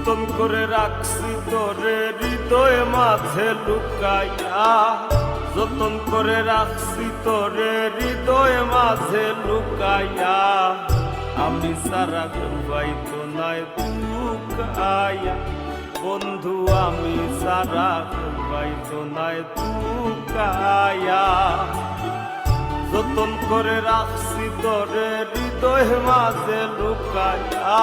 যতন করে রাখছি তোরে হৃদয় মাঝে লুকাইয়া, যতন করে রাখছি তোরে হৃদয় মাঝে লুকাইয়া, আমি সারা পাইতো নাই লুকাইয়া, বন্ধু আমি সারা পাইতো নাই লুকাইয়া। যতন করে রাখছি তোরে হৃদয় মাঝে লুকাইয়া,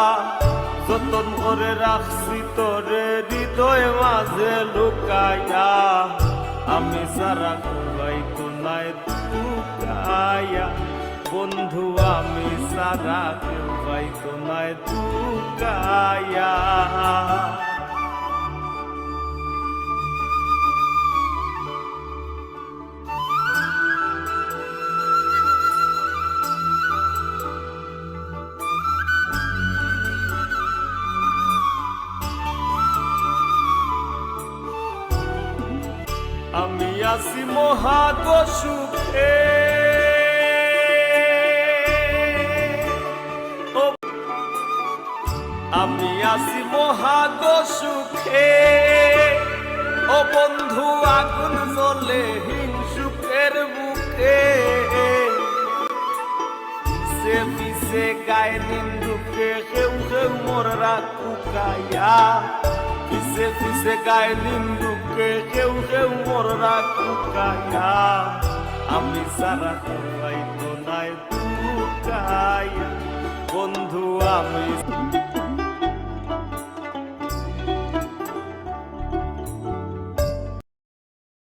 যতন করে রাখছি তোরে হৃদয় মাঝে লুকাইয়া, আমি সারা পাইতো নাই লুকাইয়া, বন্ধু আমি সারা পাইতো নাই লুকাইয়া। আমি আছি মহাগ সুখে, আমি আছি মহাগ সুখে, ও বন্ধু আগুন জ্বলে হিংসুকের বুকে, সে পিছে গায়ে নিন্দুকে কেউ কেউ মোর রাখুকাইয়া, পিছে পিছে গায়ে নিন্দুকে কেউ কেউ মোর রাখুকাইয়া, আমি সারা পাইতো নাই লুকাইয়া, বন্ধু আমি